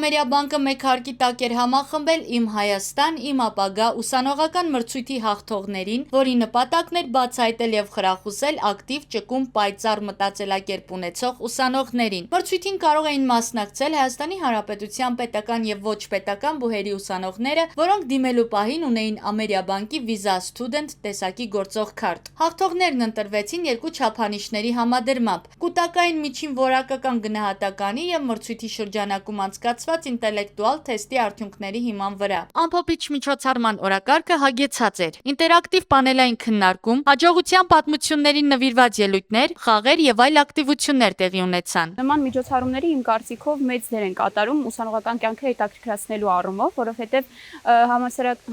Ամերիաբանկը մեկ հարկի տակ էր համախմբել «Իմ Հայաստան, իմ ապագա» ուսանողական մրցույթի հաղթողներին, որի նպատակն էր բացահայտել և խրախուսել ակտիվ, ճկուն, պայծառ մտածելակերպ ունեցող ուսանողներին։ Մրցույթին կարող էին մասնակցել Հայաստանի Հանրապետության պետական և ոչ պետական բուհերի ուսանողները, որոնք դիմելու պահին ունեին Ամերիաբանկի Visa Student տեսակի գործող քարտ։ Հաղթողներն ընտրվեցին երկու չափանիշների համադրմամբ՝ կൂട്ടակային միջին որակական գնահատականի և մրցույթի շրջանակում անցկացված ինտելեկտուալ թեստի արդյունքների հիման վրա։ Ամփոփիչ միջոցառման օրակարգը հագեցած էր ինտերակտիվ պանելային քննարկում, հաջողության պատմություններին նվիրված ելույթներ, խաղեր և այլ ակտիվություններ տեղի ունեցան։ Նման միջոցառումների իմ կարծիքով մեծ դեր են կատարում ուսանողական կյանքը հետաքրքրացնելու առումով, որովհետև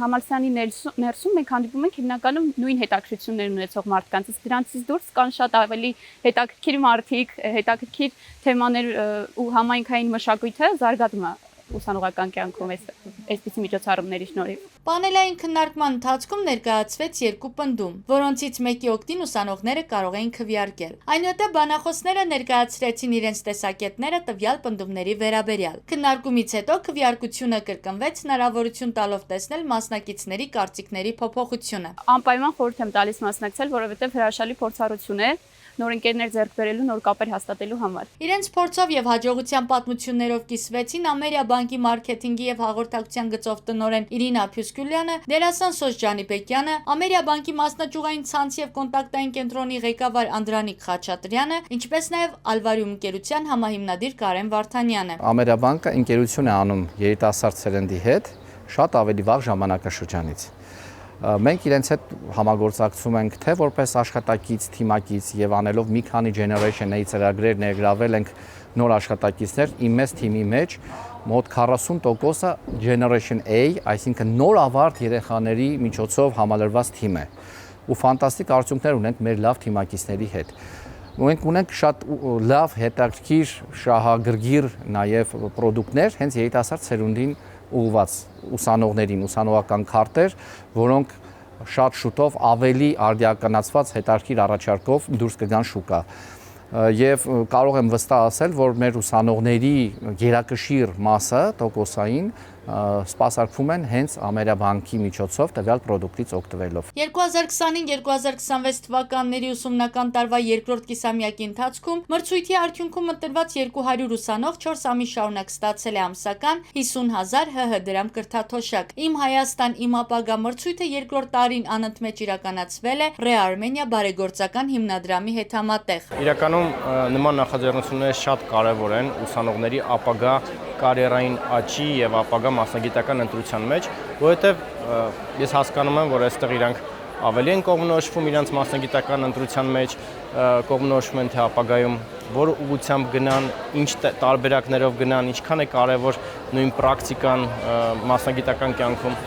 համալսարանի ներսում մենք հանդիպում ենք հիմնականում նույն հետաքրքրություններ ունեցող մարդկանց, իսկ դրանցից դուրս կան շատ ավելի հետաքրքիր մարդիկ, հետաքրքիր թեմաներ ու համայնքային մշակույթը զարգանում է ուսանողական կյանքում այսպիսի միջոցառումների շնորհիվ։ Պանելային քննարկման ընթացքում ներկայացվեց երկու պնդում, որոնցից մեկի օգտին ուսանողները կարող էին քվեարկել։ Այնուհետև բանախոսները ներկայացրեցին իրենց տեսակետները տվյալ պնդումների վերաբերյալ։ Քննարկումից հետո քվեարկությունը կրկնվեց հնարավորություն տալով տեսնել մասնակիցների կարծիքների փոփոխությունը։ Անպայման խորհուրդ եմ տալիս մասնակցել, որովհետև հրաշալի փորձառություն է նոր ընկերներ ձեռք բերելու, նոր կապեր հաստատելու համար։ Իրենց փորձով եւ հաջողության պատմություններով կիսվեցին Ամերիաբանկի մարքեթինգի եւ հաղորդակցության գծով տնօրեն Իրինա Փյուսկուլյանը, դերասան Սոս Ջանիբեկյանը, Ամերիաբանկի մասնաճյուղային ցանց եւ կոնտակտային կենտրոնի ղեկավար Անդրանիկ Խաչատրյանը, ինչպես նաեւ Ալվարիում ընկերության համահիմնադիր Կարեն Վարդանյանը։ Ամերիաբանկը ընկերություն է անում երիտասարդ սերնդի հետ շատ ավելի վաղ ժամանակաշրջանից։ Մենք իրենց հետ համագործակցում ենք թե որպես աշխատակից, թիմակից եւ անելով մի քանի generation A ծրագրեր ներգրավել ենք նոր աշխատակիցներ, իմ մեծ թիմի մեջ մոտ 40%-ը generation A, այսինքն նոր ավարտ երեխաների միջոցով համալրված թիմ է։ Ու ֆանտաստիկ արդյունքներ ունենք մեր լավ թիմակիցների հետ։ Մենք ունենք շատ լավ, հետաքրքիր, շահագրգիռ նաեւ պրոդուկտներ հենց երիտասարդ սերունդին ուղղված ուսանողներին, ուսանողական քարտեր, որոնք շատ շուտով ավելի արդիականացված հետաքրքիր առաջարկով դուրս կգան շուկա։ Եվ կարող եմ վստահ ասել, որ մեր ուսանողների գերակշիռ մասը տոկոսային սպասարկվում են հենց Ամերիաբանկի միջոցով տվյալ պրոդուկտից օգտվելով։ 2025-2026 թվականների ուսումնական տարվա երկրորդ կիսամյակի ընթացքում մրցույթի արդյունքում ընտրված 200 ուսանող 4 ամիս շարունակ ստացել է ամսական 50,000 ՀՀ դրամ կրթաթոշակ։ Իմ Հայաստան, իմ ապագա մրցույթը երկրորդ տարին անընդմեջ իրականացվել է Ռե Արմենիա բարեգործական հիմնադրամի հետ համատեղ։ Իրականում նման նախաձեռնությունները շատ կարևոր են ուսանողների ապագա կարիերային աճի եւ ապագա մասնագիտական ընտրության մեջ, որովհետեւ ես հասկանում եմ, որ այստեղ իրանք ավելի են կողմնորոշվում իրանց մասնագիտական ընտրության մեջ, կողմնորոշվում են թե ապագայում որ ուղղությամբ գնան, ինչ տարբերակներով գնան, ինչքան է կարևոր նույն պրակտիկան մասնագիտական կյանքում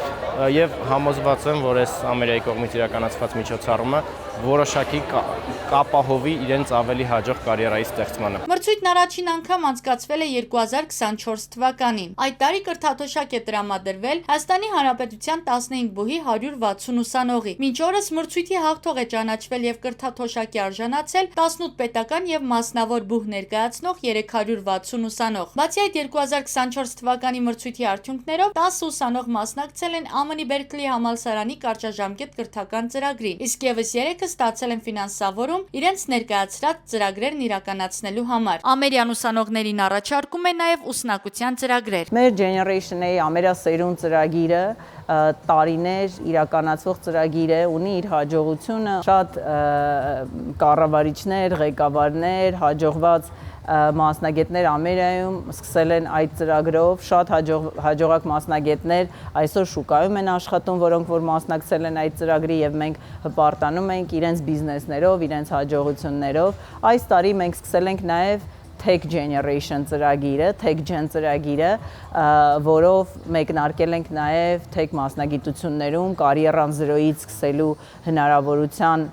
եւ համոզված եմ, որ այս Ամերիկայի կողմից իրականացված միջոցառումը որոշակի կապահովի իրենց ավելի հաջող կարիերայի ստեղծմանը։ Մրցույթն առաջին անգամ անցկացվել է 2024 թվականին։ Այդ տարի կրթաթոշակ է տրամադրվել Հայաստանի Հանրապետության 15 բուհի 160 ուսանողի։ Մինչ օրս մրցույթի հաղթող է ճանաչվել եւ կրթաթոշակի արժանացել 18 պետական եւ մասնավոր բուհ ներկայացնող 360 ուսանող։ Բացի այդ 2024 թվականի մրցույթի արդյունքներով 10 ուսանող մասնակցել են ԱՄՆ Բերքլի համալսարանի կարճաժամկետ կրթական ծրագրին, իսկ եւս 3-ը ստացել են ֆինանսավորում իրենց ներկայացրած ծրագրերն իրականացնելու համար։ Ամերիկյան ուսանողներին առաջարկում է նաև ուսնակցության ծրագրեր։ Մեր Generation A ամերասերուն ծրագիրը տարիներ իրականացվող ծրագիր է, ունի իր հաջողությունը, շատ կառավարիչներ, ղեկավարներ, հաջողված մասնագետներ Ամերիկայում սկսել են այդ ծրագրով, շատ հաջողակ մասնագետներ այսօր շուկայում են աշխատում, որոնք որ մասնակցել են այդ ծրագրի եւ մենք հպարտանում ենք իրենց բիզնեսներով, իրենց հաջողություններով։ Այս տարի մենք սկսել ենք նաեւ Tech Generation ծրագիրը, Tech Gen ծրագիրը, որով մեկնարկել ենք նաեւ tech մասնագիտություններում կարիերան 0-ից սկսելու հնարավորության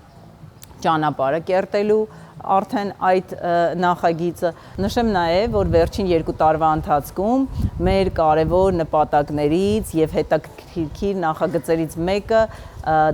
ճանապարհը կերտելու արդեն այդ նախագիծը։ Նշեմ նաև, որ վերջին 2 տարվա ընթացքում մեր կարևոր նպատակներից եւ հետաքրքիր նախագծերից մեկը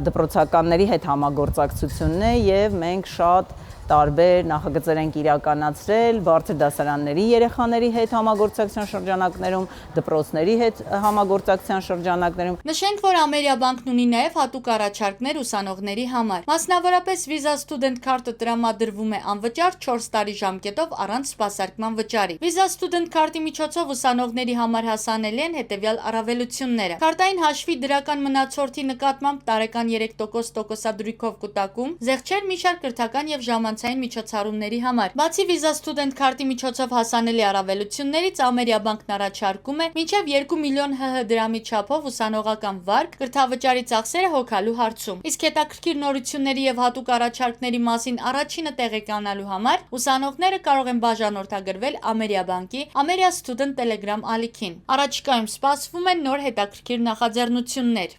դպրոցականների հետ համագործակցությունն է եւ մենք շատ տարբեր նախագծեր ենք իրականացրել բարձր դասարանների երեխաների հետ համագործակցության շրջանակներում, դպրոցների հետ համագործակցության շրջանակներում։ Նշենք, որ Ամերիաբանկն ունի նաև հատուկ առաջարկներ ուսանողների համար։ Մասնավորապես Visa Student Card-ը տրամադրվում է անվճար 4 տարի ժամկետով առանց սպասարկման վճարի։ Visa Student Card-ի միջոցով ուսանողների համար հասանելի են հետևյալ առավելությունները. Քարտային հաշվի դրական մնացորդի նկատմամբ տարեկան 3% տոկոսադրույքով կուտակում, զեղչեր մի շարք կրթական եւ ժամանցային միջոցառումների համար։ Բացի Visa Student Card-ի միջոցով հասանելի առավելություններից Ամերիաբանկն առաջարկում է մինչև 2 միլիոն ՀՀ դրամի չափով ուսանողական վարկ կրթավճարի ծախսերը հոգալու հարցում։ Իսկ հետաքրքիր նորությունների եւ հատուկ առաջարկների մասին առաջինը տեղեկանալու համար ուսանողները կարող են բաժանորդագրվել Ամերիաբանկի Ameria Student Telegram ալիքին։ Առաջիկայում սպասվում են նոր հետաքրքիր նախաձեռնություններ։